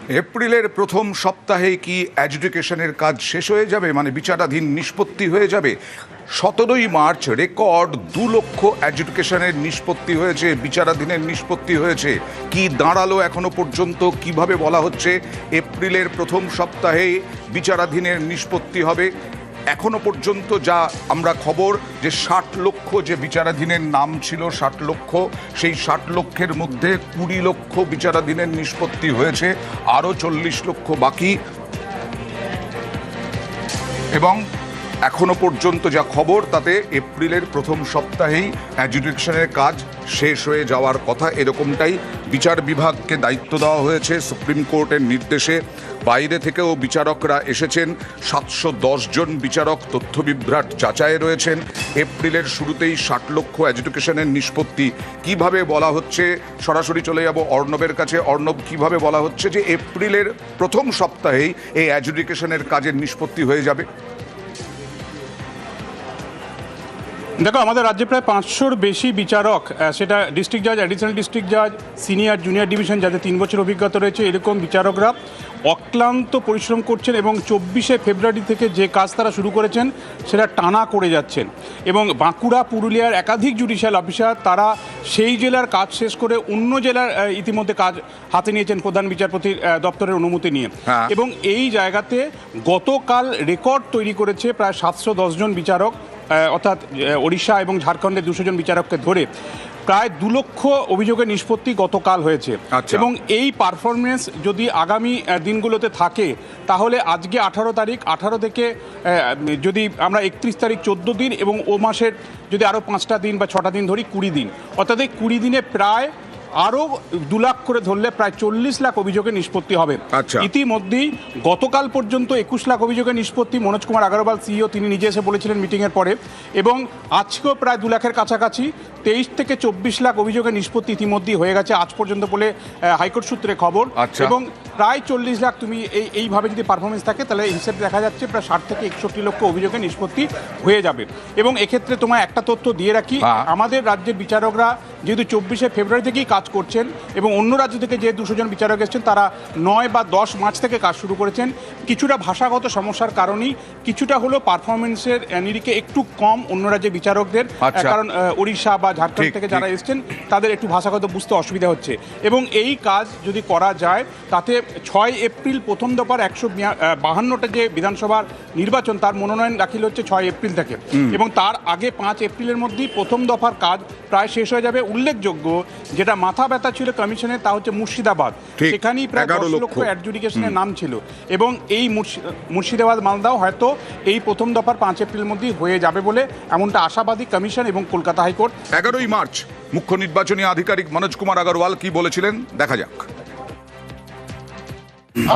এপ্রিলের প্রথম সপ্তাহে কি অ্যাডজুডিকেশনের কাজ শেষ হয়ে যাবে, মানে বিচারাধীন নিষ্পত্তি হয়ে যাবে? 17ই মার্চ রেকর্ড 2 লক্ষ অ্যাডজুডিকেশনের নিষ্পত্তি হয়েছে, বিচারাধীনের নিষ্পত্তি হয়েছে। কি দাঁড়ালো এখনো পর্যন্ত? কিভাবে বলা হচ্ছে এপ্রিলের প্রথম সপ্তাহে বিচারাধীনের নিষ্পত্তি হবে? এখনো পর্যন্ত যা আমরা খবর, যে 60 লক্ষ যে বিচারাধীনের নাম ছিল, 60 লক্ষ, সেই 60 লক্ষের মধ্যে 20 লক্ষ বিচারাধীনের নিষ্পত্তি হয়েছে, আরও 40 লক্ষ বাকি। এবং এখনো পর্যন্ত যা খবর তাতে এপ্রিলের প্রথম সপ্তাহেই অ্যাডজুডিকেশনের কাজ শেষ হয়ে যাওয়ার কথা, এরকমটাই বিচার বিভাগকে দায়িত্ব দেওয়া হয়েছে সুপ্রিম কোর্টের নির্দেশে। বাইরে থেকেও বিচারকরা এসেছেন, 710 জন বিচারক তথ্য বিভ্রাট যাচাইয়ে রয়েছেন। এপ্রিলের শুরুতেই 60 লক্ষ অ্যাডজুডিকেশনের নিষ্পত্তি কিভাবে বলা হচ্ছে? সরাসরি চলে যাব অর্ণবের কাছে। অর্ণব, কিভাবে বলা হচ্ছে যে এপ্রিলের প্রথম সপ্তাহেই এই অ্যাডজুডিকেশনের কাজের নিষ্পত্তি হয়ে যাবে? দেখো, আমাদের রাজ্যে প্রায় 500-র বেশি বিচারক, সেটা ডিস্ট্রিক্ট জাজ, অ্যাডিশনাল ডিস্ট্রিক্ট জাজ, সিনিয়র জুনিয়র ডিভিশন, যাদের 3 বছর অভিজ্ঞতা রয়েছে, এরকম বিচারকরা অক্লান্ত পরিশ্রম করছেন এবং 24শে ফেব্রুয়ারি থেকে যে কাজ তারা শুরু করেছেন সেটা টানা করে যাচ্ছেন। এবং বাঁকুড়া, পুরুলিয়ার একাধিক জুডিশিয়াল অফিসার তারা সেই জেলার কাজ শেষ করে অন্য জেলার ইতিমধ্যে কাজ হাতে নিয়েছেন প্রধান বিচারপতির দপ্তরের অনুমতি নিয়ে। এবং এই জায়গাতে গতকাল রেকর্ড তৈরি করেছে প্রায় 710 জন বিচারক, অর্থাৎ ওড়িশা এবং ঝাড়খণ্ডের 200 জন বিচারককে ধরে প্রায় 2 লক্ষ অভিযোগের নিষ্পত্তি গতকাল হয়েছে। এবং এই পারফরমেন্স যদি আগামী দিনগুলোতে থাকে তাহলে আজকে 18 তারিখ, 18 থেকে যদি আমরা 31 তারিখ 14 দিন, এবং ও মাসের যদি আরও 5টা দিন বা 6টা দিন ধরি 20 দিন, অর্থাৎ এই 20 দিনে প্রায় আরও 2 লাখ করে ধরলে প্রায় 40 লাখ অভিযোগের নিষ্পত্তি হবে। ইতিমধ্যেই গতকাল পর্যন্ত 21 লাখ অভিযোগের নিষ্পত্তি মনোজ কুমার আগরওয়াল সিইও তিনি নিজে এসে বলেছিলেন মিটিংয়ের পরে। এবং আজকেও প্রায় 2 লাখের কাছাকাছি 23 থেকে 24 লাখ অভিযোগের নিষ্পত্তি ইতিমধ্যেই হয়ে গেছে আজ পর্যন্ত বলে হাইকোর্ট সূত্রে খবর। এবং প্রায় 40 লাখ, তুমি এইভাবে যদি পারফরমেন্স থাকে তাহলে হিসেবে দেখা যাচ্ছে প্রায় 60 থেকে 61 লক্ষ অভিযোগের নিষ্পত্তি হয়ে যাবে। এবং এক্ষেত্রে তোমায় একটা তথ্য দিয়ে রাখি, আমাদের রাজ্যের বিচারকরা যেহেতু 24শে ফেব্রুয়ারি থেকেই কাজ করছেন এবং অন্য রাজ্য থেকে যে 200 জন বিচারক এসেছেন তারা 9 বা 10 মার্চ থেকে কাজ শুরু করেছেন। কিছুটা ভাষাগত সমস্যার কারণেই, কিছুটা হলো পারফরমেন্সের নিরিখে একটু কম অন্য রাজ্যের বিচারকদের, কারণ ওড়িশা বা ঝাড়খণ্ড থেকে যারা এসেছেন তাদের একটু ভাষাগত বুঝতে অসুবিধা হচ্ছে। এবং এই কাজ যদি করা যায় তাতে 6 এপ্রিল প্রথম দফার 152টা যে বিধানসভার নির্বাচন তার মনোনয়ন দাখিল হচ্ছে 6 এপ্রিল থেকে, এবং তার আগে 5 এপ্রিলের মধ্যেই প্রথম দফার কাজ প্রায় শেষ হয়ে যাবে। উল্লেখযোগ্য যেটা মাথা ব্যথা ছিল কমিশনের তা হচ্ছে মুর্শিদাবাদ, সেখানেই প্রায় 10 লক্ষ অ্যাডজুডিকেশনের নাম ছিল। এবং এই মুর্শিদাবাদ মালদাও হয়তো এই প্রথম দফার 5 এপ্রিলের মধ্যেই হয়ে যাবে বলে এমনটা আশাবাদী কমিশন এবং কলকাতা হাইকোর্ট। 11ই মার্চ মুখ্য নির্বাচনী আধিকারিক মনোজ কুমার আগরওয়াল কি বলেছিলেন দেখা যাক।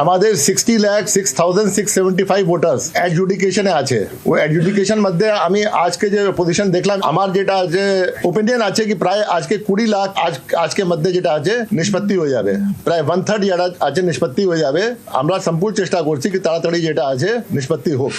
আমাদের 60,06,675 ভোটার্স অ্যাডজুডিকেশনে আছে। ওই অ্যাডজুডিকেশন মধ্যে আমি আজকে যে পজিশন দেখলাম, আমার যেটা আছে ওপিনিয়ন আছে কি প্রায় আজকে 20 লাখ আজকে মধ্যে যেটা আছে নিষ্পত্তি হয়ে যাবে, প্রায় 1/3 যেটা আছে নিষ্পত্তি হয়ে যাবে। আমরা সম্পূর্ণ চেষ্টা করছি কি তাড়াতাড়ি যেটা আছে নিষ্পত্তি হোক।